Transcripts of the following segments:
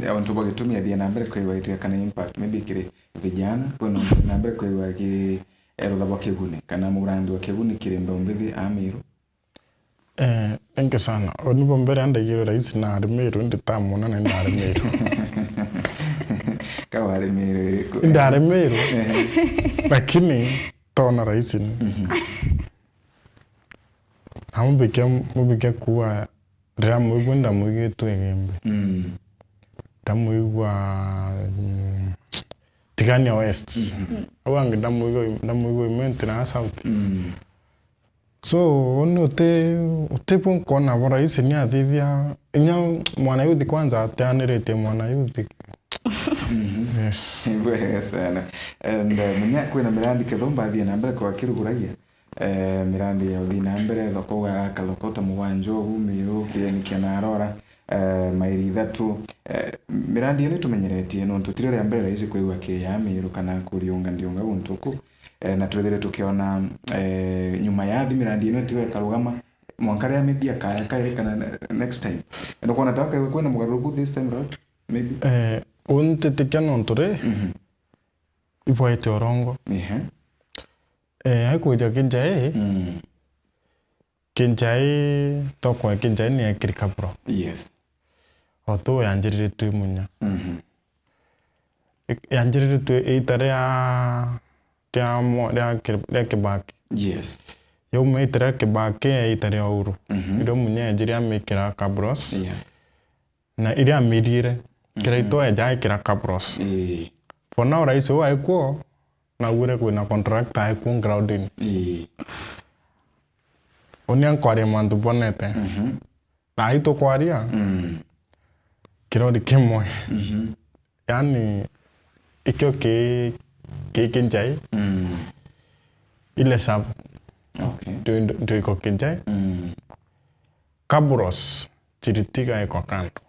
abantu bagitumia thia na mbere kwiwa kana impact maybe kiri vijana kono na mbere kwiwa ki erotha kiguni kana murandi wa kiguni kiri mbombethi Amiru. Thank you sana. Oni bombere anda yiro rais na Amiru nditamuna na Amiru. Kawa Amiru. Nda Amiru. Lakini tona rais ni. Mubike kuwa dramu gwenda muge tuegembe. Damuigwa Tigania West. Awange damuigwa Mentina South. So ote pon kona bora isi ni athithia inya mwana yuthi kwanza ateanirite mwana yuthi. Yes. Yes sana. And munya kwina mirandi kithomba thia na mbere kwa kiruguragia. Mirandi ya uthi na mbere thoko ga kalokota muwanjo Umiru kieni kiana Arora mairi thatu mirandi ni tumenyeretie no tutire ya mbere isi kwiwa ki ya Amiru kana kuriunga ndiunga untuku na twethere tukiona nyuma ya mirandi ino tiwe karugama mwankare ya maybe akaire kana next time ndo kwa nataka iwe kwena mugaruku this time right maybe unte tikano ntore ipoete orongo haikuja kinjai tokwa kinjai ni Kirikabro. Yes. Although yanjirire tu munya. Yanjirire tu itare ya Kibaki. Yes. Yo me itare Kibaki itare Uhuru. Iro munya yanjirire mikira Kabros. Yeah. Na iri amirire kira ito eja kira Kabros. For now rais wa eko na ure kwina contract aiko grounding. Onian kwari mandu bonete. Na ito kwaria. Kirori kimwe. Yani ikyo ke kinjai. Ile sab. Okay. Do iko kinjai. Kabros chiritika iko kanto.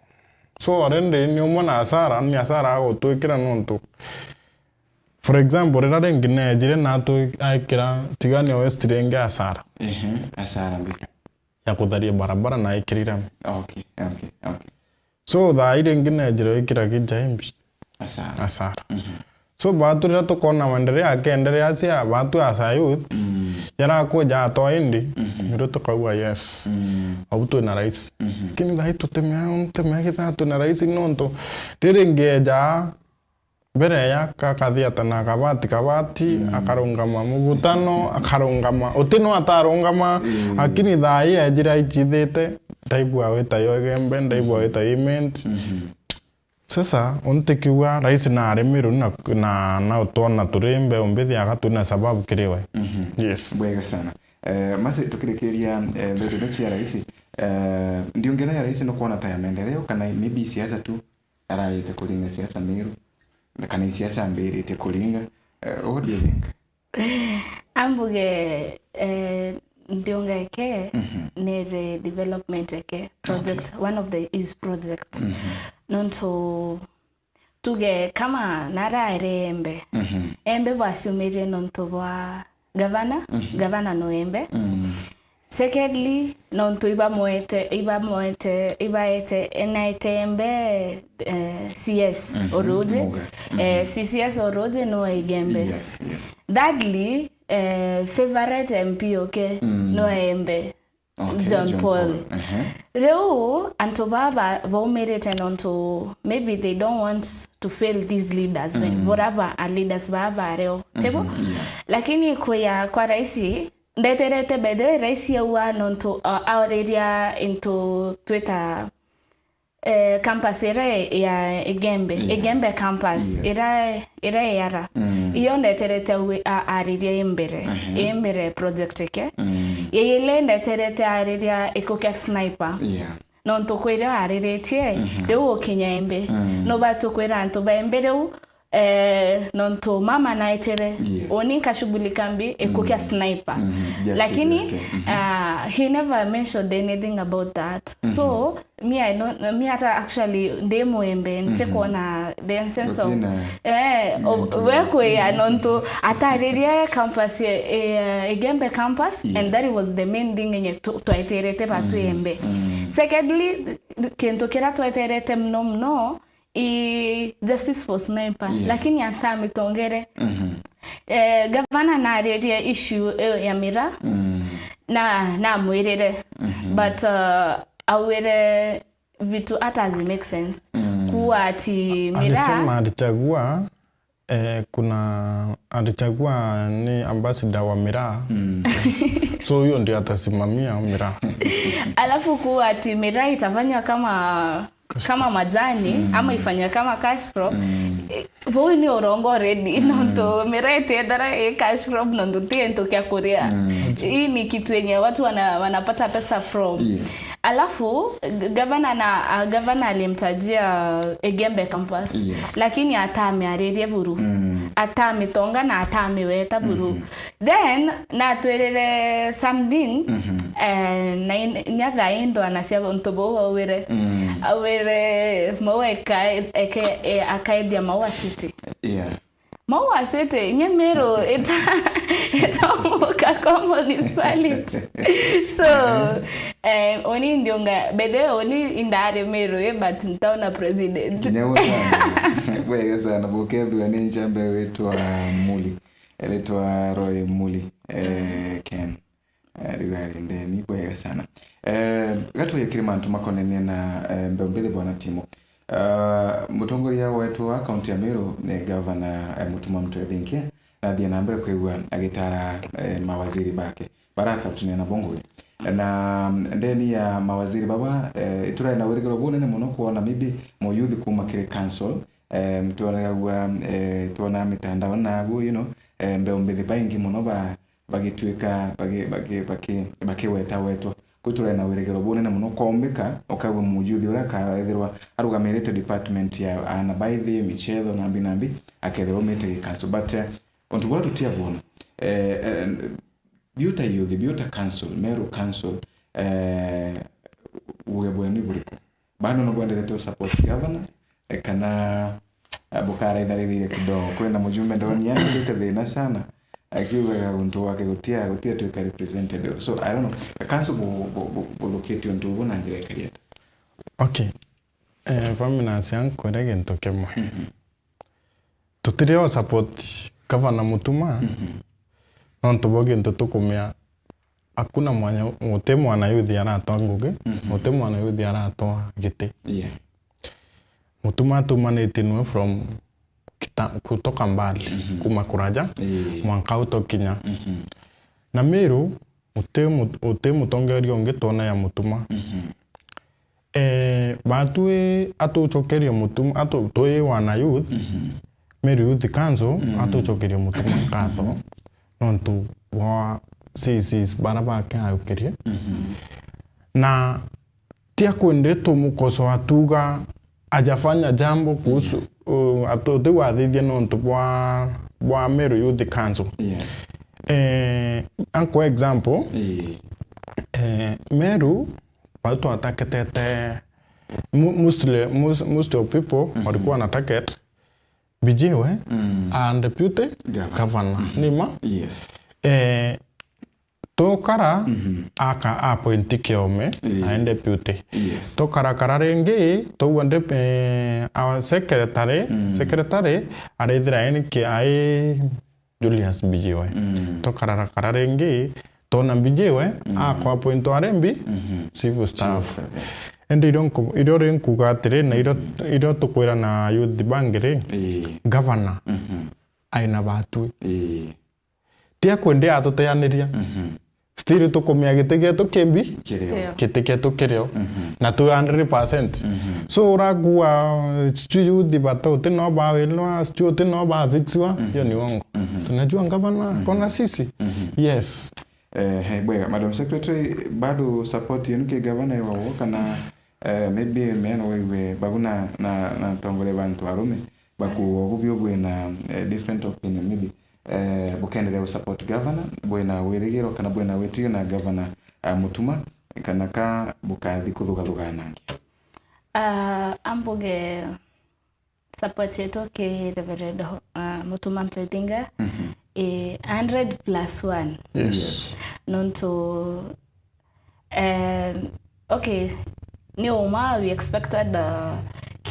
So orende ni umona asara ni asara ago to ikira nonto. For example, rera ngine jire na to aikira Tigania West renge asara. Asara mbika. Ya kudharia barabara na ikirira. Okay. So da ire ngine jire ikira kinjai asara. So batu rera to kona mandere akendere asia batu asa youth. Yara ko ja to indi. Miro to kawa yes. Auto na rais. Kini dai to temea kita to na rais nonto. Rere nge ja bere ya kakathiata na kabati akarungama mugutano akarungama otino atarungama akini thai ejira ichithite ndaigua weta yogembe ndaigua weta event sasa ontekiwa rais na Amiru na utona turembe ombethi agatuna sababu kiriwe. Yes bwega sana mase tukirekeria ndio ndio rais ndio ngena ya rais no kuona taya maendeleo kana maybe siasa tu araite kulinga siasa Meru kana siasa mbere te kulinga what do you think ambuge ndionga eke ne development eke project one of the is projects nonto tuge kama nara embe embe basumire nonto bwa governor no embe secondly nonto ibaete enaitembe CS Oroje CCS Oroje no igembe. Yes. Thirdly favorite MP okay no embe. John Paul. Reu antobaba vomerete nonto maybe they don't want to fail these leaders when whatever are leaders baba reo tebo lakini kwa raisi ndeterete bede raisi ya nonto aurelia into Twitter campus ya Igembe campus ira yara iyo ndeterete ariria imbere project eke yele ndeterete ariria ikoka sniper nonto kwira ariretie reu okinya embe no batukwira anto baembe reu nonto mama naitere oni kashughulika mbi ikoka sniper lakini he never mentioned anything about that so me hata actually demo embe nteko na the sense of wekwe ya nonto atariria campus Igembe campus and that was the main thing yenye twaiterete batu embe secondly kento kira twaiterete mno justice for sniper lakini hata mitongere gavana na areria issue ya mira na mwirire but awere vitu hata zi make sense kuwa ati mira alisema alichagua alichagua ni ambassador wa miraa so hiyo ndio atasimamia miraa alafu kuwa ati miraa itafanywa kama majani ama ifanywe kama cash crop bo ni orongo ready nonto miraa itedara cash crop nonto tiento kya korea hii ni kitu yenye watu wanapata pesa from alafu governor alimtajia Egembe campus lakini hata amearerie buru hata ametonga na hata ameweta buru then na tuelele something na nyatha indo anasia ntobo awere maweka akaedia Maua City Maua City Nyemero eta moka kwa municipality so oni ndionga bede oni indare mero but ntaona president kinyawo sana wewe sana bokebu ni njambe wetu wa Muli eletwa Roy Muli Ken rigari ndeni wewe sana gato yekirima ntumakonene na mbembele bwana Timo mutongoria wetu wa county ya Meru ne governor Mutuma Mutwethinkia na thia na mbere kwigwa agitara mawaziri bake Baraka tunena bongo na ndeni ya mawaziri baba itura na weregero bunene muno kuona mibi mo youth kuma kire council tuona mitandao na go mbele baingi muno bagitwika weta wetu kutura na weregero bunene muno kombeka okawe mu youth ura kaethirwa arugamirite department ya anabaidhi michezo nambi akelero mete council but onto what to tia bona Biuta youth, Biuta council, Meru council, uwebweni buliko. Bado nobwendele to support governor, kana bukara idharithire kidogo. Kwenda mujumbe ndoni yake ndike thina sana. Akiwa untu wake gutia tuika represented. So I don't know. A council will locate on to bona njira karieta. Okay. Famina siang kwenda ntoke mo. Tutirio support governor Mutuma. Nonto boge ntutukumia hakuna mwana youth aratoa nguge mute mwana youth aratoa gite Mutuma tumanite no from kutoka mbali kuma kuraja mwanka utokinya na Meru ute mutongerio ngetona ya Mutuma batwe atuchokerio Mutuma atoe wana youth Meru Youth Council atuchokerio Mutuma kato nontu wa CCs baraba ka ukerie na tia kuendeto mukoso atuga ajafanya jambo kuhusu atote wathithia nontu bwa Meru Youth Council anko example Meru watu ataketete most of people walikuwa na target bijiwe and deputy governor nima tokara aka appointike ome and deputy tokara kararengi to wande our secretary arithira enke ai Julius bijiwe tokara kararengi tona bijiwe akwa appoint arembi civil staff Endo kugatire na iro tukwira na youth bangire governor aina batu tia kwende atoteaniria still tukomia gitege to kembi kiteke to kireo na 200% so ragua youth bato tino ba welwa tino ba fixwa yo ni wongo tunajua governor kona sisi yes bwega Madam Secretary bado support yenu ke governor wa kana maybe meno wewe baguna na tongole bantu arume bakubyo bwena different opinion maybe bukendele support governor bwena weregero kana bwena wetio na governor Mutuma kana ka bukathi kuthugathuga nangi amboge support yeto ke Reverend Mutuma Mtwethinga 100+1 yes nonto okay we expected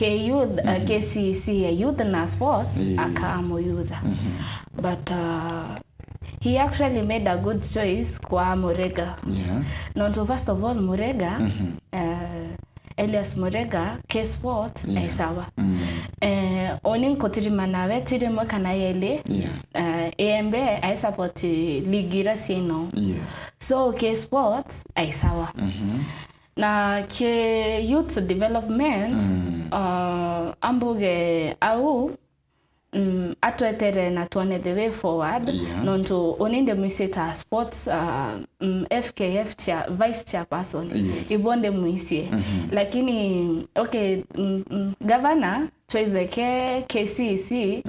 youth KCC youth na sports akamo youth but he actually made a good choice kwa Murega. Not first of all Murega Elias Murega K-Sport aisawa onin kotirima nawe tirimo kana yele AMB I support ligira sino so K-Sport aisawa na ke youth development ambuge au atwetere na tuone the way forward nonto oninde mwiseta sports FKF vice chairperson ibonde mwisie lakini okay governor choice ke KCC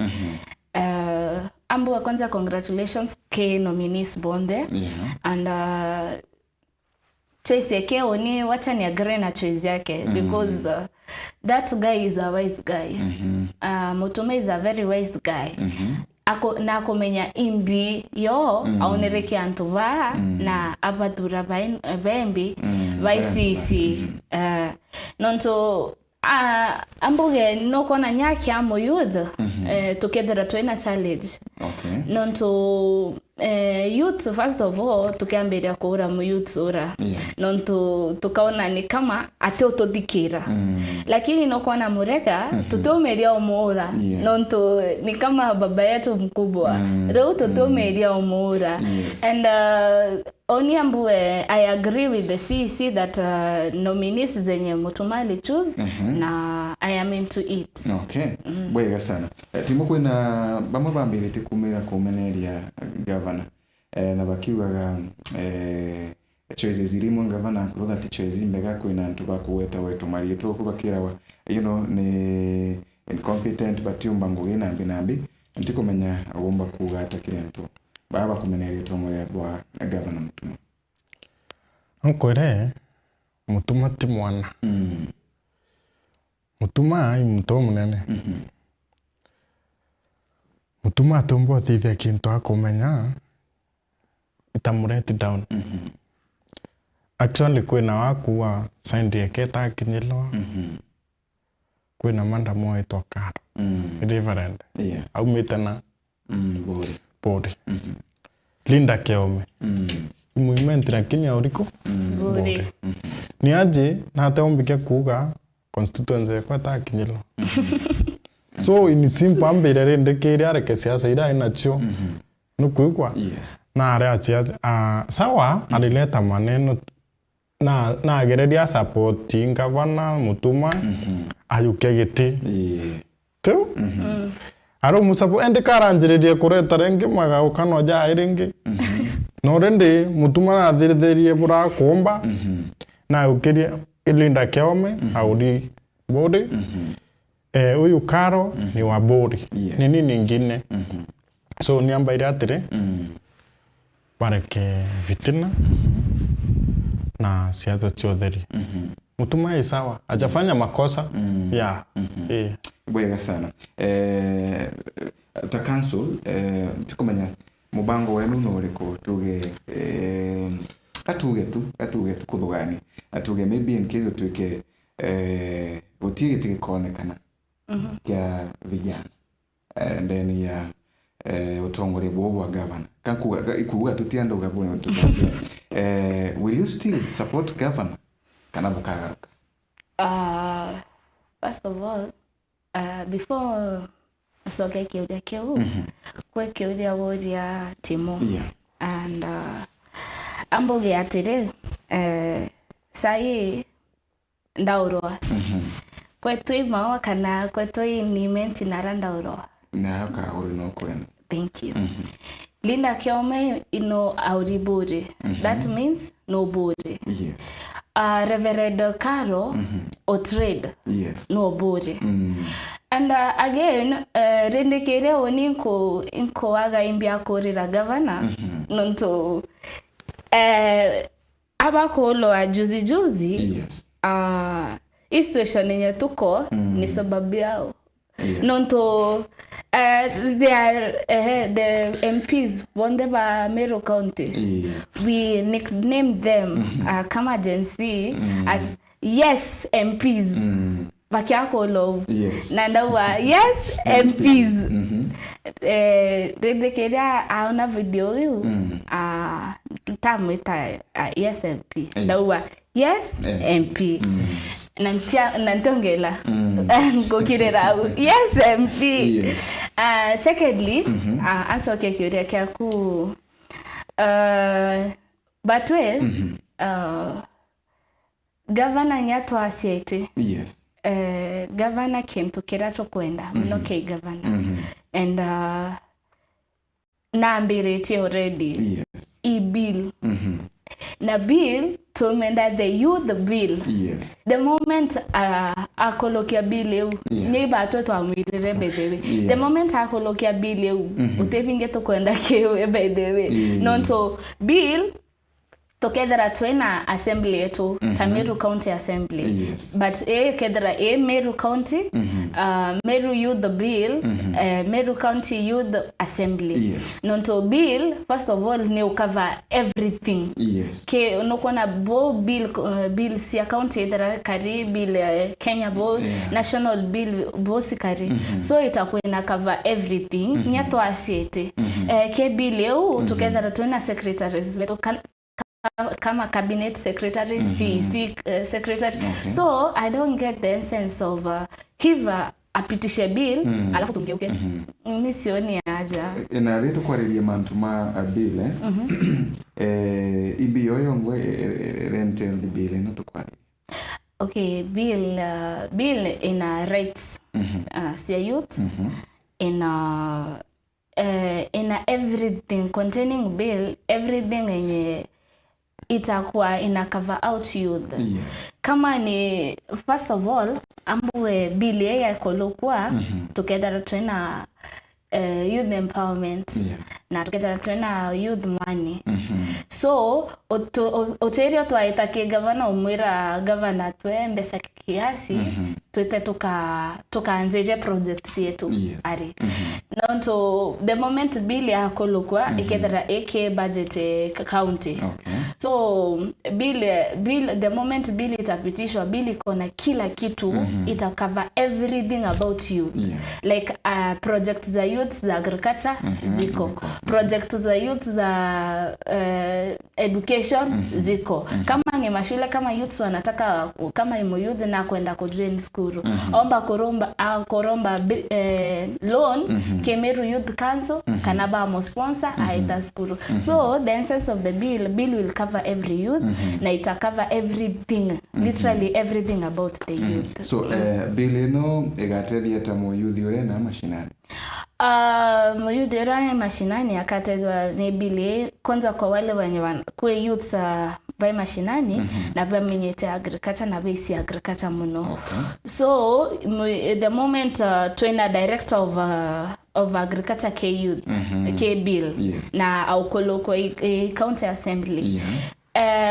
ambuga kwanza congratulations ke nominees bonde and choice yake oni wacha ni agree na choice yake because that guy is a wise guy. Mutume is a very wise guy. Ako na komenya imbi yo aonereke antuva na abadura bembi vaisisi nonto ambuge no kona nyaki amo youth together twina challenge nonto youth first of all tukiambiria kuura mu youth ura nonto tukaona ni kama ate utodikira lakini no kona Murega tutomeria umura nonto ni kama baba yetu mkubwa leo tutomeria umura and only ambue I agree with the CEC that nominees zenye Mutumali choose na I am into it. Okay. Bwega sana. Timo kwina bamwe bambirite kumira kumeneria governor. Na bakiwaga choices zirimo governor kuza ti choices mbega kwina ntuba kuweta wetu mari to kubakirawa ni incompetent but yumbangu nambi ntikomenya agomba kugata kintu baba kumeneria to muri bwa governor Mutuma. Ankore Mutuma ti mwana. Mutuma ai mtu munene. Mutuma tombo thithia kintu akomenya itamureti down. Actually kwina wakuwa sign yake ta kinyelwa. Kwina manda moyo to karo. Reverend. Au mitana body. Linda Keome. Movement na Kenya uriko body. Ni aje na hata ombike kuga constituency kwa ta kinyelwa. So ini simple ambere ndekere areke siasa ira inacho nukuikwa na are achia sawa alileta maneno na ageredia supporting governor Mutuma ayuke giti tu aro musapo ende karanjiredia kureta renge maga ukano ja iringi no rende Mutuma na thiritherie bura komba na ukiria Linda Keome audi body uyu Karo ni wa body ni nini nyingine so ni amba iratire bareke vitina na siasa chodheri Mutuma isawa ajafanya makosa bwega sana ta council tikomenya mubango wenu no riko tuge atuge tu kuthugani atuge maybe in case tuike utige konekana ya vijana and then ya utongore bwo governor kankuga ikuga tutianda ugabwo will you still support governor kana bukagaruka first of all before soke kiudia kiu kwe kiudia wodia Timo and amboge atire sai ndaurwa kwetu imawa kana kwetu ni menti naranda uroa na ka uri no kwenu. Thank you. Linda Keome ino auriburi. That means no body. Yes. Reverend Karo o trade. Yes. No body. And again rendekere oni inko aga imbia korira governor nonto abakolo juzi yes. Hii situation yenye tuko ni sababu yao. Nonto they are the MPs wondever Meru County. We nicknamed them kama agency at yes MPs. vakiakolo Yes. na ndawa yes MPs keria aona video hiyo tamwita yes MP ndawa yes MP na ntongela ngokirera yes MP. Secondly answer kiuria kiaku batwe governor nyatwa siete. Yes. Governor came to kirato kwenda mnoke governor and naambiriti already bill na bill tumenda the youth bill. Yes. The moment akolokia bill eu nyeba atoto amwirire bedewe the moment akolokia bill eu utepinge to kwenda kewe bedewe nonto bill together twena assembly yetu Meru County Assembly. Yes. But kedra Meru County Meru Youth Bill Meru County Youth Assembly. Yes. Nonto bill first of all ne cover everything. Yes. Ke unokona bo bill si county edra kari bill Kenya bo national bill bo sikari. So itakuwa ina cover everything nyato asiete. Ke bill eu together twena secretaries beto kama cabinet secretary secretary. So I don't get the sense of hiva apitishe bill alafu tumgeuke mimi sioni haja ina leto kwariria mantuma bill ibiyoyo ngwe rental bill no to kwari. Okay, bill ina rights sia youth ina everything containing bill everything yenye itakuwa ina cover out youth. Yes. Kama ni first of all ambue bill ya kolokwa together twena youth empowerment na together twena youth money. So oterio twaitake governor umwira governor twembesa kiasi twete tukaanzeje projects yetu ari nonto the moment bill ya kolokwa ikethera AK budget county. Okay. So bill the moment bill itapitishwa bill iko kila kitu ita cover everything about youth. Like projects za youth za agriculture ziko projects za youth za education ziko kama ni mashule kama youth wanataka kama imo youth na kwenda ku join school omba koromba loan Meru Youth Council kanaba mo sponsor aita school. So the essence of the bill will cover every youth na ita cover everything literally everything about the youth. So bill ino egateria ta mo youth ore na mashinani youth ore mashinani akatezwa ni bill kwanza kwa wale wenye kwa youth by mashinani na by minyete agriculture na by si agriculture muno. Okay. So the moment twena director of agriculture K youth K bill na aukoloko county assembly.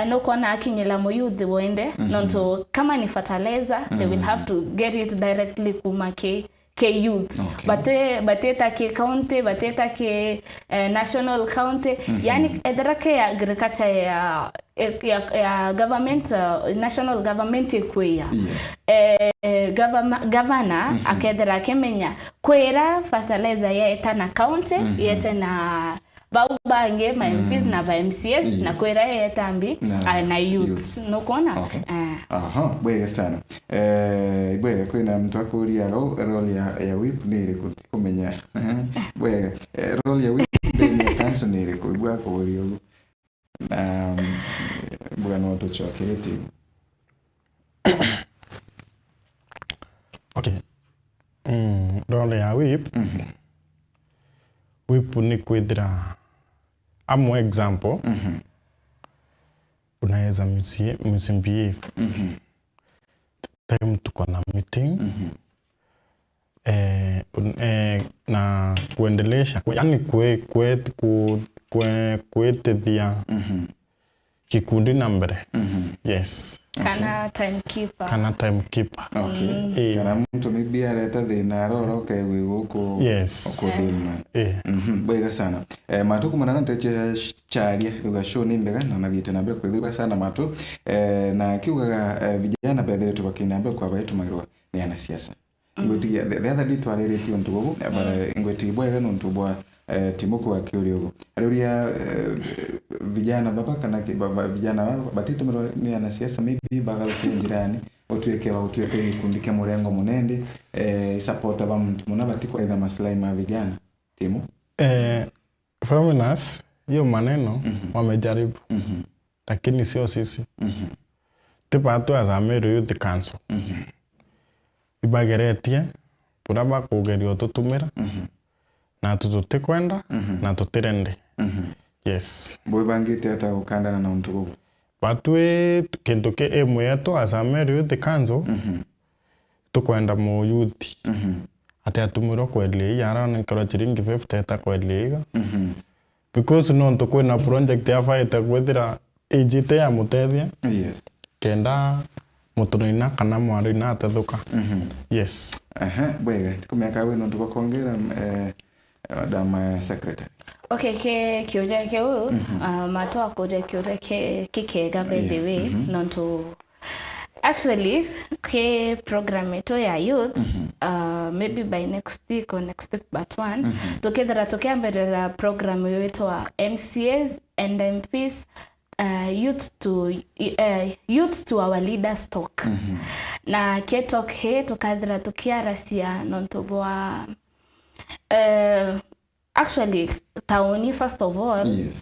No kona akinyela mo youth wende nonto kama ni fertilizer they will have to get it directly kuma K youth. Bateta ke county bateta ke national county yani edrake ya agriculture ya government national government ekwea governor akedra kemenya kwera fertilizer ya etana county yete na baubange ma MPs na ba MCS na kwera ya tambi na youth no kona. Bwega sana bwega kwina mtu akuria role ya whip ni kumenya bwega role ya whip ni kanso ni kubwa kwa hiyo bwana watu choketi. Okay. Role ya whip whip ni kwithira amu example unaweza msimbie time tuko na meeting na kuendelesha yani kuetethia kikundi na mbere. Yes. Kana timekeeper. Okay. Kana mtu maybe aleta thina roro kai guko. Yes. Bwega sana. Matu kumanana teche charia ugasho ni mbega na nathite na mbere kwithirwa sana matu na kiugaga vijana bethere tubakinambe kwa baitu magirwa ni ana siasa ngwiti the other day twarereti onto go bara ngwiti bwega no ntubwa timoko wa kiuriogo aruria vijana baba kana vijana batito ni ana siasa maybe bagal kenjirani otweke kundike murengo munende support aba muntu muna batiko ida maslahi ma vijana timu feminists hiyo maneno wamejaribu lakini sio sisi tipatu as Meru Youth Council ibageretie puraba kugerio tutumira na tututikwenda na tutirende yes boy bangite ata ukandana na untugo batwe kintu ke emwe yetu as Meru Youth Council tukwenda mu youth ati atumiro kweli yara nkora chiringi 50 eta kweli because no tukwena project ya fight kwethira ejite ya mutethia yes kenda mutunina kana mwari na atathuka yes bwega tukumeka we no tukongera madam secretary okay ke kyoja ke u matoa koje kyoja ke kikega by the way nonto actually ke program eto ya youth maybe by next week or next week but one together program yetu wa MCAs and MPs youth to our leaders talk na ke talk he tukadra tukiarasia nontobwa actually taoni first of all yes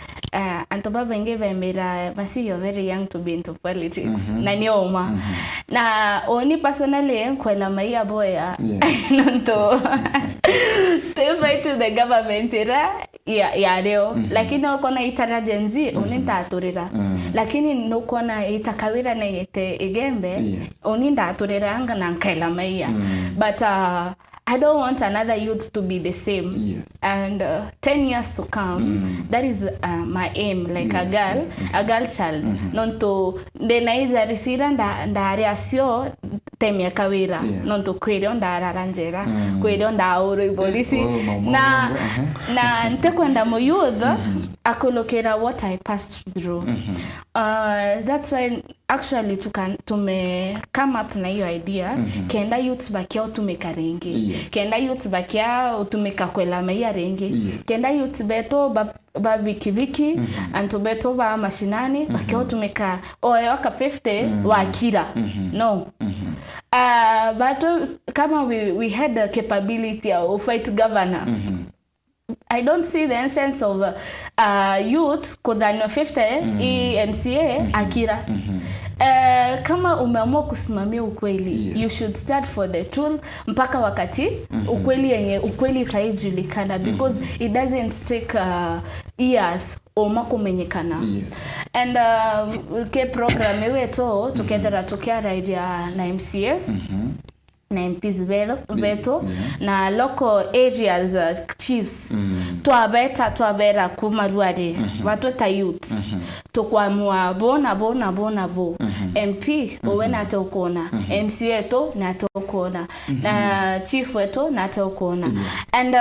antoba bengeve mira masi you're very young to be into politics na nioma na oni personally kwela maiya boya nonto to fight to the government era ya leo lakini ukona itara jenzi uninda aturira lakini nukona itakawira na yete igembe uninda aturira anga na nkela maiya but I don't want another youth to be the same. Yes. And 10 years to come, that is my aim, like a girl child. Nonto denaiza risira nda reasio temia kawira. Nonto kweli onda ranjera, kweli onda auro ibolisi. Na nte kwenda mo youth, akolokera what I passed through. That's why actually tume come up na hiyo idea kenda youth bakia utumika rengi kenda youth bakia utumika kwela maiya rengi kenda youth beto babikiviki anto beto ba mashinani bakia utumika oyoka 50 wakira no but kama we had the capability of fight governor I don't see the essence of youth kudhani 50 MCA akira. Kama umeamua kusimamia ukweli, you should start for the truth mpaka wakati ukweli itaijulikana because it doesn't take years omakumenyekana. And ke program yetu together tokiara idea na MCS na MPs veto na local areas chiefs twabera kumaruari watu ta youth tokwamua bona bo MP owe na tokona MC wetu na tokona na chief wetu na tokona and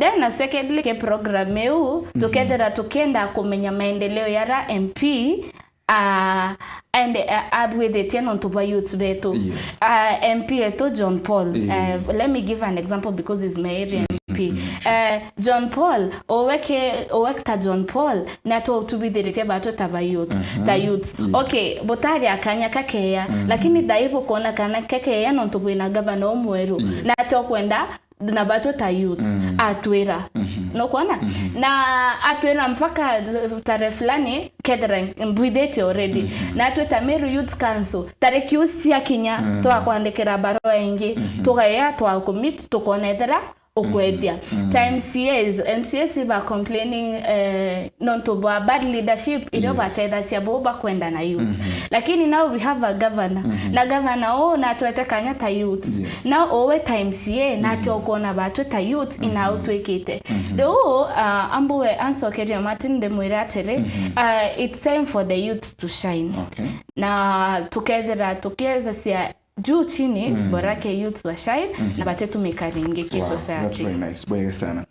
then secondly ke program eu together tokenda kumenya maendeleo ya MP and with the tenant to youth beto MP to John Paul let me give an example because he's my area MP John Paul owekta John Paul na to be the reteba to taba youth the youth okay botari akanya kakeya lakini daipo kona kana kakeya no to bina governor omweru na to kwenda na bato ta youth atwera no kwana na atwera mpaka tare fulani kedren mbidete already na atweta Meru Youth Council tare kiusia kinya to akwandikira barua ingi to gaya to commit to konethera okwedia MCAs ba complaining not to bad leadership ilo batenda sia boba kwenda na youth lakini now we have a governor na governor na twete kanya ta youth now owe MCA na tokona batu ta youth ina outwekete do ambuwe ansokeria Martin de Muiratere it's time for the youth to shine na together sia juu chini borake youth wa shine na batetu mekaringe ki society. That's very nice. Bwega sana.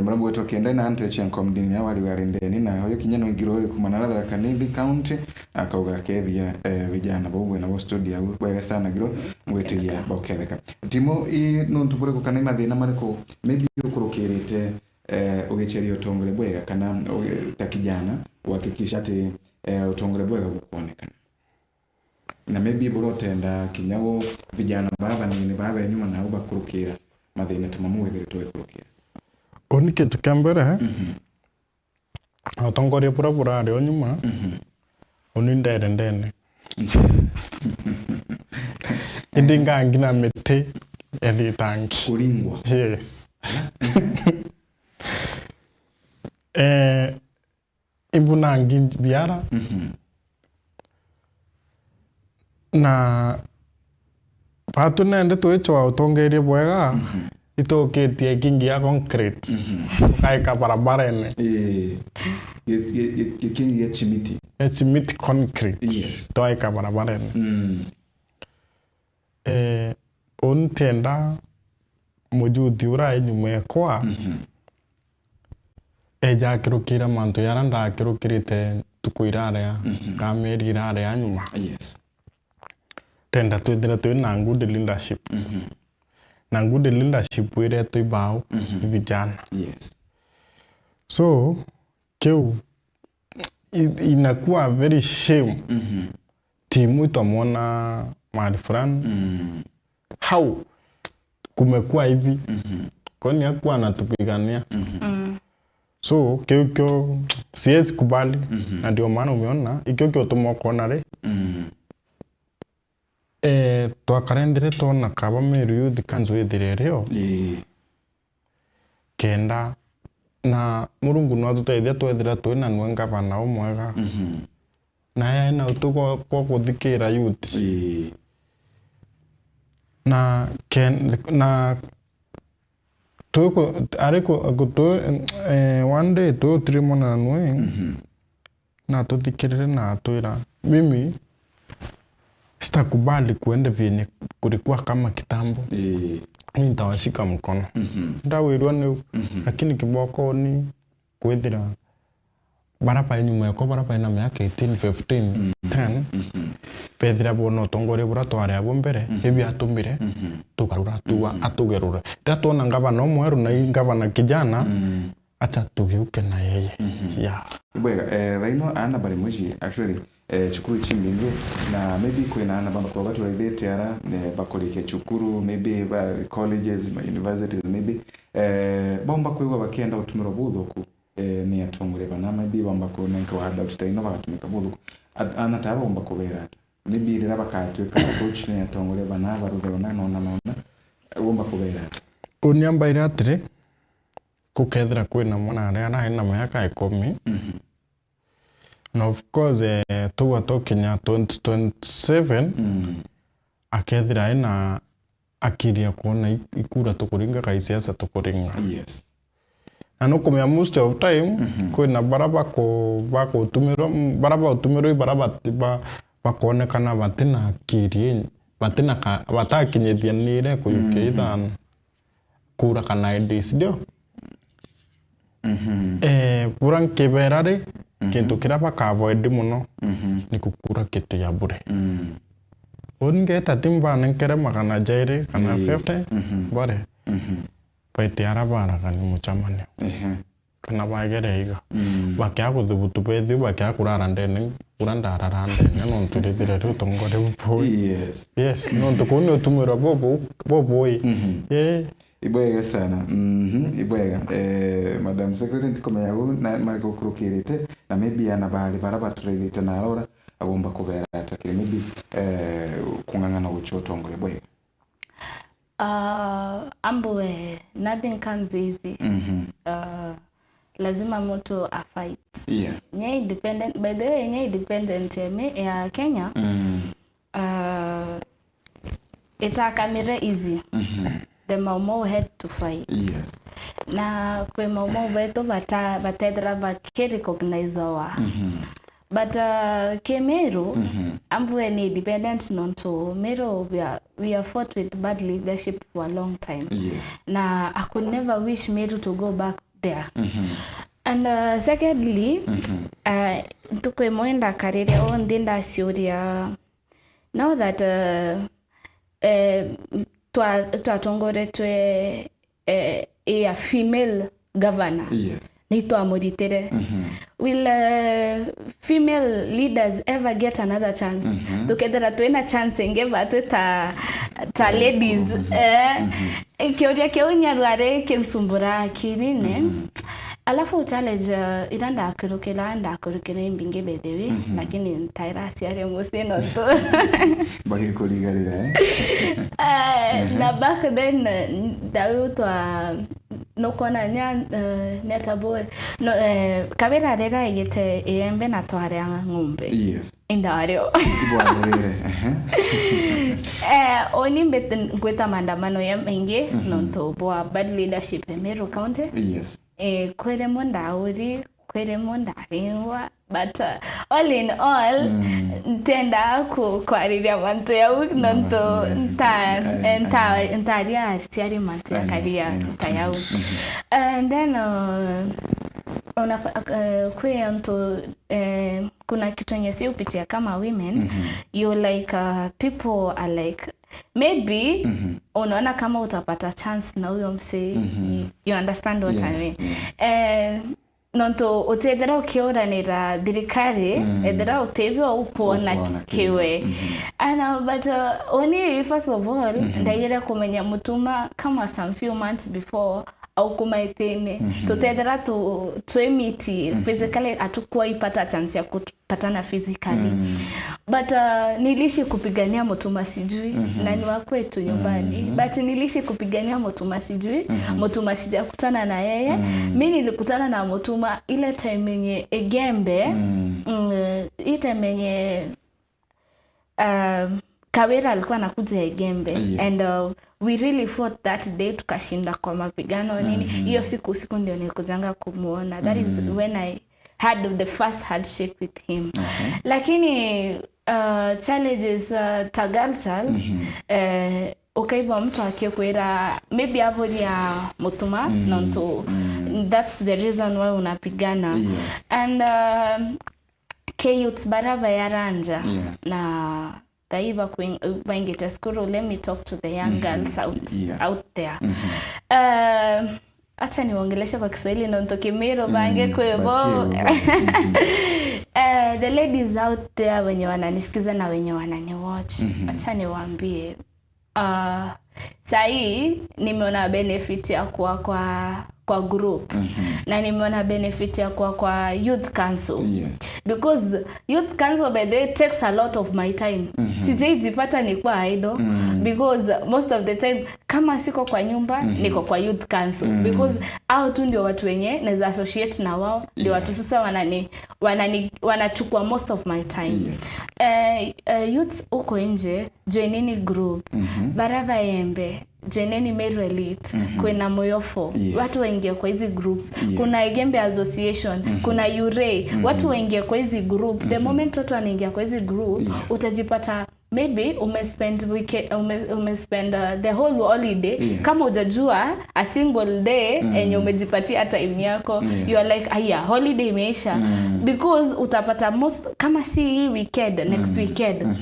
Mrambo wetu kenda na antu eche nkomdini ya wali warendeni na hoyo kinyano igirori kumanara Kanidi County akauga kethia vijana bobwe na bo studio bwega sana giro ngweteria boketheka. Timo I nuntu bure kukana mathina mariko maybe ukurukirite ugicheria utongore bwega kana ta kijana uhakikisha ati utongore bwega gukonekana. Na maybe burotenda kinyago vijana baba ni baba nyuma na uba kurukira mathina tumamu wethire tuwe kurukira. Oni kitu kambere utongore pura ari onyuma oni ndene indinga ngina mete editanki kuringwa. Yes. Ibunangi biara na patu nende tuichwa utongerie bwega itoketie kingi ya concrete kaika barabara kingi ya chimiti concrete. Yes. Toika barabara untenda mujudi urai nyumekwa eja kirukira mantu yaranda kirukirite tukuirare kameri irare anyuma. Yes. Tenda twithira twi na good leadership. Na good leadership wire twi bao vijana. Yes. So keu inakuwa very shame timu itamwona mahali fulani how kumekuwa hivi kwani hakuwa anatupigania. So keu siwezi kubali na ndio maana umeona ikio tumokonare twakarendire tona kaba Meru Youth kanzu ithirereo kenda na Murungu no tuteithia twethira twina nwe ngavana umwega na yeye na utugo kwa kuthikira youth na tuko ariko gutu one day tu trimona nwe na tuthikirire na twira mimi sitakubali kuende vyenye kulikuwa kama kitambo. Mimi nitawashika mkono. Ndawirwa ni lakini kiboko ni kwethira baraba nyuma yako baraba ina miaka 18 15 10 pethira bono tongore bura tware abo mbere ebi atumire tukarura tuwa atugerura ndatona ngavana omweru na ngavana kijana acha tugiuke na yeye. Yeah. Bwega vaino ana bali mwishi actually chukuru chimbindu na maybe kwena ana bamba kwa watu waithete ara bakolike chukuru maybe colleges universities maybe bomba kwewa bakenda utumiro buthuku ni atongore bana maybe bomba ko nenka wahada utaino bagatumika buthuku ana taba bomba kubera maybe rira bakatweka approach ni atongore bana baruthe bana nona bomba kubera unyamba iratire kukethira kwina mwana aria na ina miaka 10 and of course tuwa tokinya 2027 akethira ina akiria kuona ikura tukuringa kaisiasa tukuringa. Yes. Na nukumya most of time kwina baraba ko bako tumiro baraba utumiro baraba bakonekana batina akirie batina batakinyithia nire kuyukithan kura kana ideas dio pura nkiberari kintu kiraba ka avoid muno ni kukura kitu ya bure. Ungeta timba nkere magana jairi kana 50 bore paiti arabara kana muchamane kana bagere iga bakya kuthubutu pethi bakya kurara ndene kuranda ararande no ntulithire rutongore upo. Yes no tukone utumira bobo Ibwega sana. Ibwega Madam Secretary ntikomeyago na mariko kurukirite na maybe ana bali baraba turithite na arora agomba kubera atakire maybe kungangana guchotongore bwega. Amboe nothing comes easy. Lazima mtu a fight. Yeah. Nye independent by the way nye independent ya Kenya. Itakamira easy. The Maumo had to fight. Yes. Na kwe Maumo beto batedra baki recognize wa. but Kemeru ambwe ni dependent nonto Meru we are fought with bad leadership for a long time. Na I could never wish Meru to go back there. And secondly, tukwe moenda karire o ndinda siuria now that twatongoretwe a female governor. Nito amuritere. Will female leaders ever get another chance? Tukethera twina chance ngeva ta ladies kioria kionya rware kinsumbura kinine. Alafu challenge iranda akurukira mbinge bedewe lakini ntaira siare musino to bagi kuligarira na back then dautwa no kona nya netaboy no kabera rera yete embe na tware ngombe indario oni mbet ngweta mandamano ya mengi no to boa bad leadership Meru County kwere monda ringwa but all in all tenda kwariria manto ya nonto ntaria siari manto ya karia tayau and then kuna kitu nyesi upitia kama women you like people are like maybe unaona kama utapata chance na huyo mse you understand what I mean nonto utethera ukioranira thirikari ethera utebyo upona kiwe and but only first of all ndaire kumenya mutuma kama some few months before au kumaitene tutethera tuemiti physically atukua ipata chance ya kupatana physically but nilishi kupigania mutuma sijui na ni wa kwetu nyumbani but nilishi kupigania mutuma sijui mutuma sijakutana na yeye mimi nilikutana na mutuma ile time yenye Egembe ile time yenye Kawira alikuwa anakuja Egembe and we really fought that day tukashinda kwa mapigano nini hiyo siku ndio nilikujanga kumuona that is when I had the first handshake with him lakini challenges tagalchal ukaiba mtu akikwera maybe avoli ya mutuma nonto that's the reason why unapigana and youth baraba yaranja na Taiva kuingeta skuru let me talk to the young girls out there acha niwaongeleshe kwa Kiswahili ndo nitoke Meru bange kwebo the ladies out there wenye wananisikiza na wenye wananiwatch acha niwaambie sahi nimeona benefit ya kuwa kwa group na nimeona benefit ya kuwa kwa youth council because youth council by the way takes a lot of my time sijajipata ni kwa idle because most of the time kama siko kwa nyumba niko kwa youth council because hao tu ndio watu wenye naweza associate na wao ndio watu sasa wanachukua most of my time youth uko nje joineni group baraba embe joineni Meru Elite kuna Moyofo watu waingie kwa hizi groups kuna Egembe Association kuna Urei watu waingie kwa hizi group the moment watu wanaingia kwa hizi group utajipata maybe umespend weekend umespend the whole holiday kama hujajua a single day enye umejipatia time yako you are like aya holiday imeisha because utapata most kama si hii weekend next weekend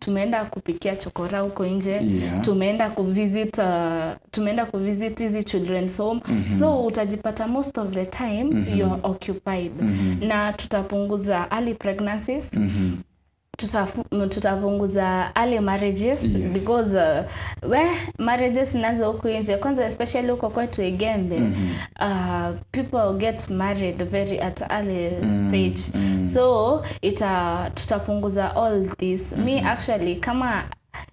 tumeenda kupikia chokora huko nje tumeenda kuvisit hizi children's home so utajipata most of the time you're occupied na tutapunguza early pregnancies tutapunguza early marriages because marriages nazo huko nje kwanza especially huko kwetu Egembe people get married very at early stage so tutapunguza all this me actually kama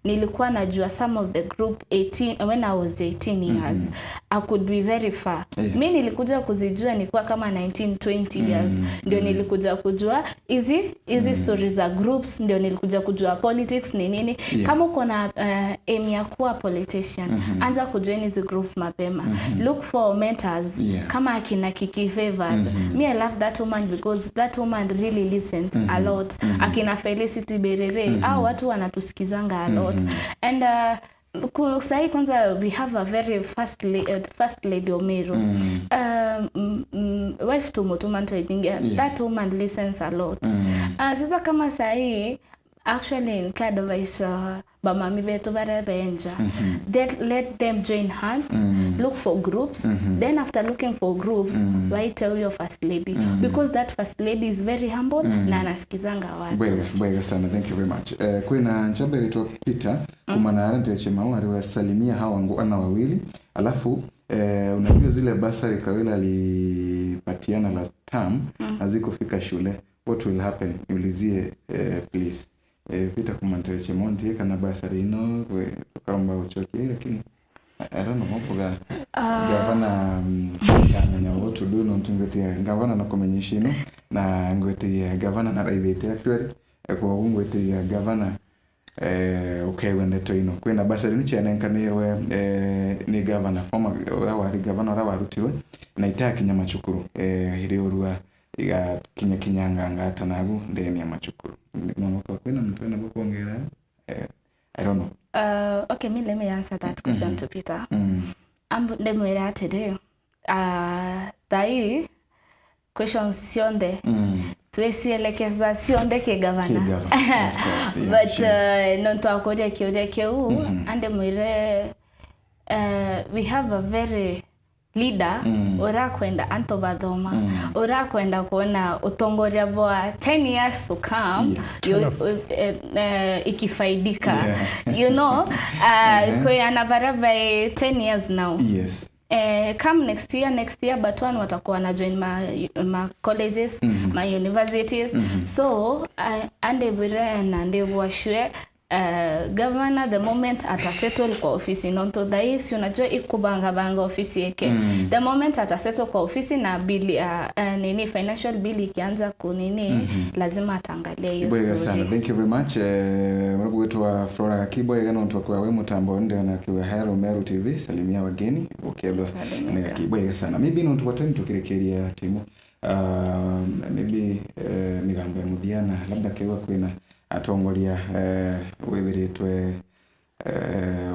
nilikuwa najua some of the group 18 when I was 18 years I could be very far. Mimi nilikuja kuzijua nilikuwa kama 19 20 years ndio nilikuja kujua hizi stories za groups, ndio nilikuja kujua politics ni nini. Kama uko na aim ya kuwa politician, anza kujoin hizi groups mapema. Look for mentors kama akina Kiki Favored. Me I love that woman because that woman really listens a lot. Akina Felicity Berere au watu wanatusikizanga a lot. And sahi kwanza we have a very first lady Omero. Wife to Motumanto I think that woman listens a lot. Sasa kama sahi actually in kind of bamami betu barabenja, let them join hands, look for groups, then after looking for groups why tell your first lady, because that first lady is very humble na anasikizanga watu. Bwega sana, thank you very much. Kwina njambere tu Peter kumana arante chemao aliwasalimia hawa ana wawili, alafu unajua zile basari Kawela alipatiana la term hazikufika shule, what will happen? Ulizie please. Peter kumanteche monti kana basari ino kamba uchoki, lakini I don't know mopoga gavana kana what do no tungetia gavana na komenyishino na ngote gavana na raibete actually kwa ngote gavana okay when the ino kwena basari ni chana nkaniwe ni gavana former rawari gavana rawarutiwe na itaki nyama chukuru hiriorua iga kinyanga ngata nagu ndeni ya machukuru mama kwena mtu na kuongera I don't know. Okay, let me answer that question to Peter. Ndemwera today dai questions sionde tuesielekeza sionde ke governor but non to akode keu ande mwire we have a very leader ora kwenda anto bathoma ora kwenda kuona utongoria bwa 10 years to come ikifaidika you know kwa anabara by 10 years now. Yes. Come next year but one watakuwa na join my colleges, my universities. So ande bure na ande washwe governor the moment atasettle kwa ofisi nonto daisi unajua ikubanga ofisi yake the moment atasettle kwa ofisi na bili nini financial bill ikianza kunini lazima atangalia hiyo story. Sana, thank you very much. Mrugu wetu wa Flora Kiboy gano mtu kwa wewe mutambo ndio na kiwa Hero Meru TV salimia wageni ukiedho na Kiboy sana maybe no tuwatani tukirekeria timu maybe migambo ya mudhiana labda kewa kwina atongoria wetheretwe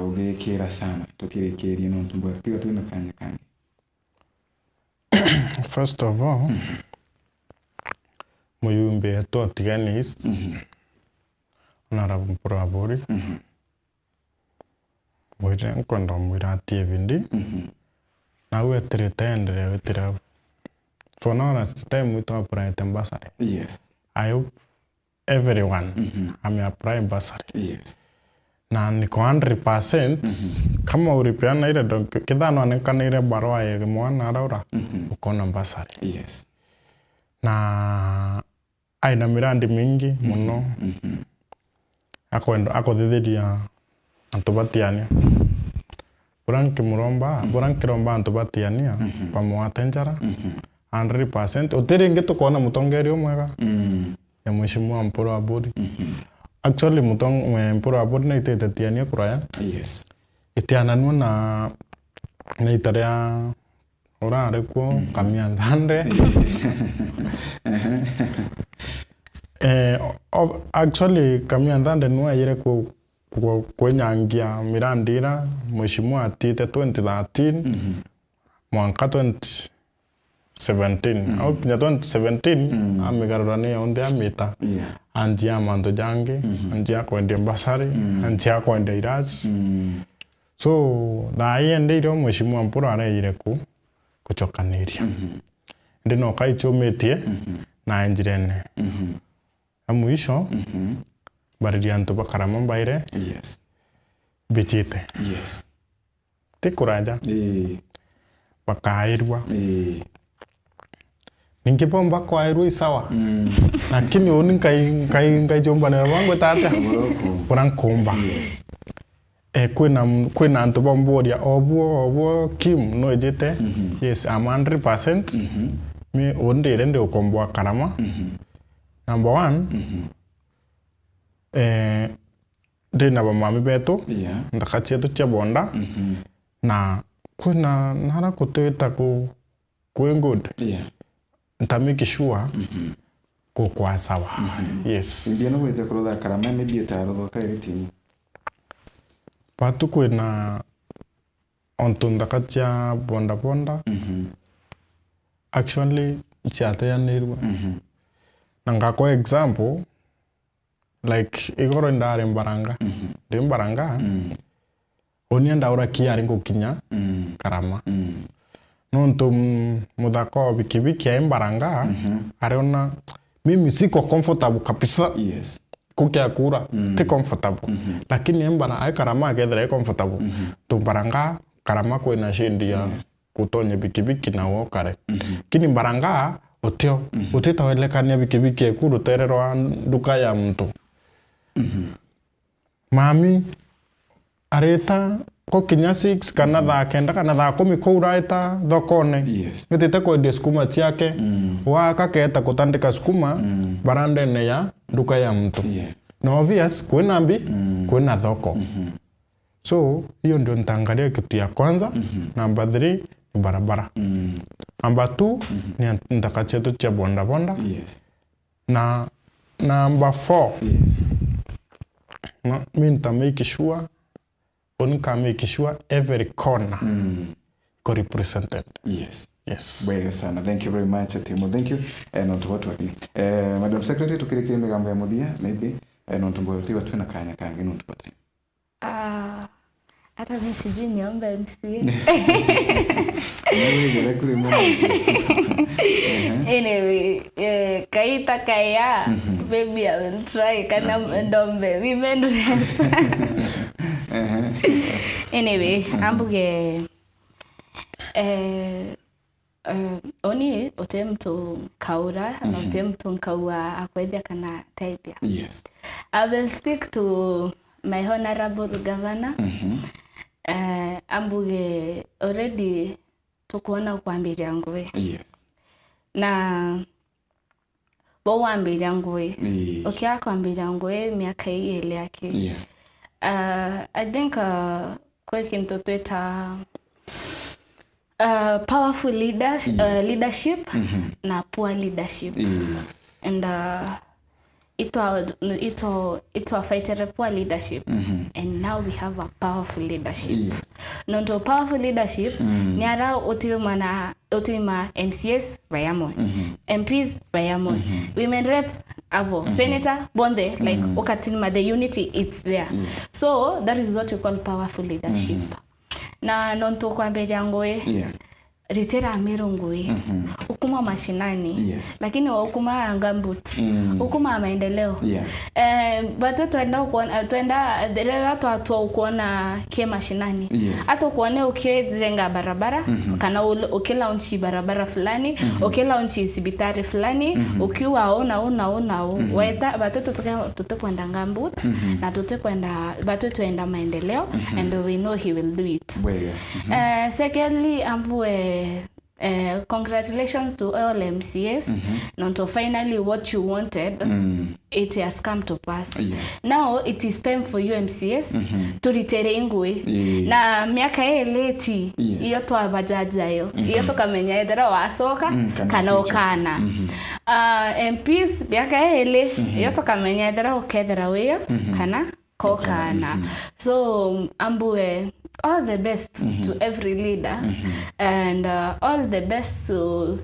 ugekira sana tukirekeria no tumbo tukiwa tuna kanya. First of all muyumbe totiganis honorable Mporaburi mwire nkondo mwira TVD na wetre tendre wetra for now last time we talk private ambassador. Yes, I hope everyone I'm a prime ambassador. Yes, na niko 100% kama uripeana ile kidhano anekana ile barua ya mwana raura uko na ambassador. Yes, na aina mirandi mingi muno ako thithiria antubatiania burankiromba antubatiania pamwatenjara 100% utiringi tukona mutongerio mwega ya mheshimiwa Mporaburi. Actually Mporaburi na itetetiania kuraya. Yes, itiananwa na itaria urare ko Kamiandande. Actually Kamiandande no ayire ko kwenyangia mirandira mheshimiwa atite 2013 mwaka 2017 au kinya 2017 amigarurani onde amita anjia mando jange anjia kwende ambassador anjia kwende iras so dai ende iro mheshimiwa Mpuro araire kuchokaniria ndino kaichometie na njirene amuisho bariria antu bakarama mbaire. Yes, bichite. Yes, tikuraja bakairwa ningepomba kwa irui sawa lakini oni kai jomba na wangu tata kurang komba kwena antu bomboria obo Kim no jete yes I'm 100% mi onde rende ukomboa karama number 1 ndina ba mami beto ndakachia tu chabonda na kuna nara kuteta ku good ntamiki sure ko kwa sawa yes ndio no wete kuroda karama maybe etaro ka iritimu patu kwena onto ndakachia bonda actually chata ya nirwa nanga kwa example like igoro ndare mbaranga de mbaranga oni ndaura kiari ngokinya karama nonto mudako bikibiki ya mbaranga ariona mimi siko comfortable kabisa kukia kura ti comfortable lakini mbara ai karama gedre comfortable to mbaranga karama ko ina shindia kutonye bikibiki na wokare kini mbaranga oteo uteta welekania bikibiki kuru terero nduka ya mtu mami areta ko kinya 6 kana thaa kenda kana thaa 10 ko uraita thokone ngitite ko de skuma ciake wa kaketa kutandika skuma barandene ya nduka ya mtu no obvious kwena mbi kwena thoko so hiyo ndio ntangalia kitu ya kwanza number 3 ni barabara number 2 ni ndakachetu cha bonda na number 4 na mimi nitamake sure make sure every corner go represented. Yes. Bwega sana. Thank you very much Timo. Thank you. Not watu wakini. Madam Secretary tukiriki migambo ya mudia maybe nontumbo yote watu na kanya kangi nontupata. Hata mimi sijui niombe MC. Anyway, kaita kaya maybe I will try kana ndombe women. Anyway, ambuge oni otemto kaura na otemto kaua akwethia kana taipia. Yes. I will stick to my honorable governor. Ambuge already tukuona kwambiria ngwe. Yes. Na bo wambiria ngwe. Okia kwambiria ngwe miaka hii ile yake. I think kwa kintu tweta powerful leaders, leadership na poor leadership. And it fighted poor leadership and now we have a powerful leadership. Nonto powerful leadership ni ara utilima MCS bayamo, MPs bayamo, women rep abo, senator bonde, like okatilima, the unity it's there. So that is what we call powerful leadership. Na nonto kwa mbejangoe ritera amerongwe ukuma mashinani lakini wa ukuma ngambut ukuma maendeleo bado tuenda dereva tu kuona ke mashinani hata kuone ukijenga barabara kana ukila unchi barabara fulani ukila unchi sibitari fulani ukiwa ona waita bado tutakwenda ngambut na tutakwenda bado tuenda maendeleo and we know he will do it. Secondly ambue congratulations to all MCS. Not finally what you wanted, it has come to pass. Now it is time for you MCS to retain ngwe. Na miaka leti iyo to abajaja yo. Iyo to kamenya edera wasoka kana okana. MPs miaka ele iyo to kamenya edera okedera weyo kana kokana. So ambue all the best to every leader and all the best to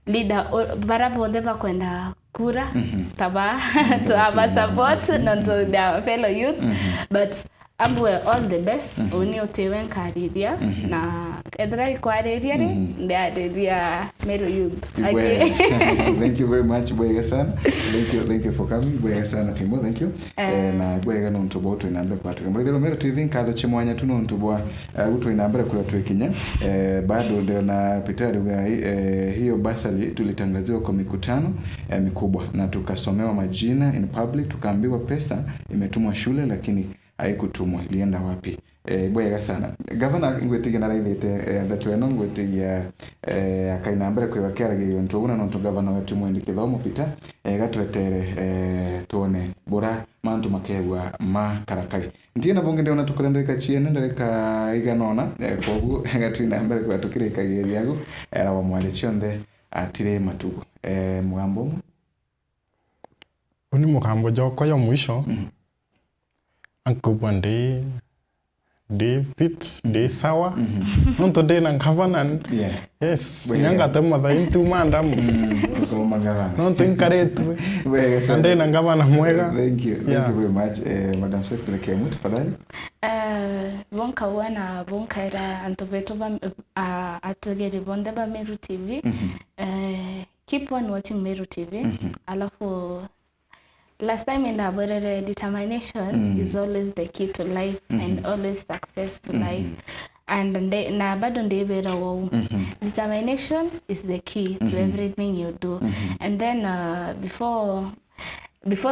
leader barabu ndeva kwenda kura taba to have a support not to their fellow youth but ambwe all the best oni otewe nkariria na edra ikwariria ri ndiariria Meru Youth. Thank you very much bwega sana. Thank you for coming bwega sana Timo, thank you. Na bwega no ntubo tu inambere kwa tukamurithero Meru TV nkatho chimwanya tu no ntubo gutu inambere kwa tuikinya bado ndio na pitari hiyo basali tulitangaziwa kwa mikutano mikubwa na tukasomewa majina in public, tukaambiwa pesa imetumwa shule lakini haikutumwa, ilienda wapi? Bwega sana gavana ngwetiga na raithite ndatu eno ngwetiga akaina mbere kwiba kiaragio ntuguna no ntu gavana wetu mwendi kithomo Peter gatwetere tuone bora mantu makegwa makarakai ntie na bonge ndio tukurendeka chiene ndereka iganona kogu gatwina mbere kwa tukirekageria go era wa mwale chonde atire matugo mugambo uni mugambo joko yo mwisho ankubwa ndi fit de sawa nonto de na ngavana yes nyanga tamatha intu manda ko magala nonto inkaretu ande na ngavana mwega. Thank you very much madam secretary kemu tafadhali bonka wana bonka era antobeto ba atagere bonde ba Meru TV. Keep on watching Meru TV. Alafu last time in the determination is always the key to life and always success to life. And na bado ndebera wo. Determination is the key to everything you do. And then before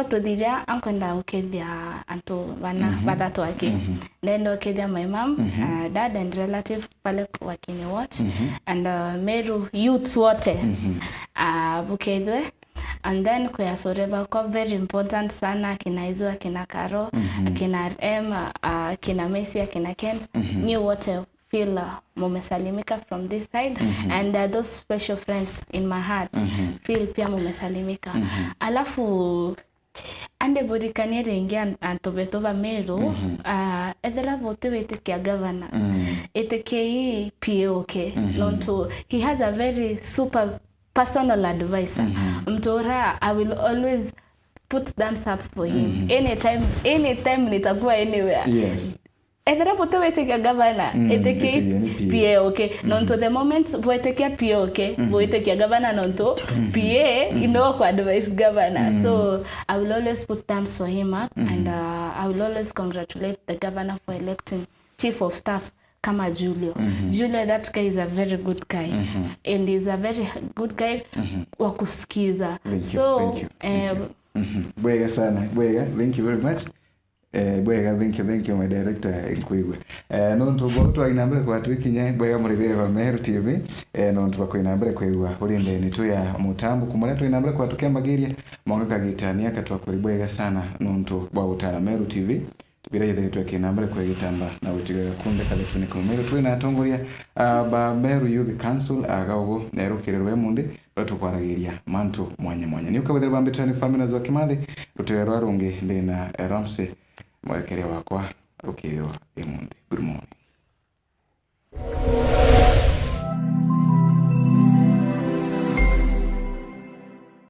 to dira ankonda ukethia anto bana badatu wake. Then ukethia my mom, dad and relative pale wakini watch and Meru youth wote bukethwe. And then kwa soreba kwa very important sana kina Izo, kina Karo, kina RM, kina Messi, kina Ken. New wote feel mumesalimika from this side and those special friends in my heart feel pia mumesalimika. Alafu ande body kaniere ingia antobetova Meru edera vote wetekia governor eteke POK nonto he has a very super personal advisor. Mtora, I will always put thumbs up for him. Anytime nitakuwa anywhere. Yes. Edera poto weteke governor, eteke PA okay. Nonto the moment weteke PA okay, weteke governor nonto PA ino kwa advise governor. So I will always put thumbs for him up and I will always congratulate the governor for electing chief of staff kama Julio. Julio, that guy is a very good guy. And he's a very good guy wa kusikiza. So bwega sana bwega, thank you very much. Bwega, thank you my director Nkwigwe. No ntugo twainambere kwa twikinya bwega murithire wa Meru TV. No ntugo kwainambere kwigwa urinde ni tu ya mutambu kumara twainambere kwa tukembagiria mwanga kagitania katwakuri bwega sana no ntu bwa utara Meru TV. Bila yethe tweke nambere kwa gitamba na utigaga kunde electronic Meru twina atongoria ba Meru Youth Council agago nerukirerwe munde batukwaragiria mantu mwanya ni ukabethera bambetani family za Kimathi ruterwa rungi ndina Ramsey mwekeria wakwa rukirwa emunde. Good morning.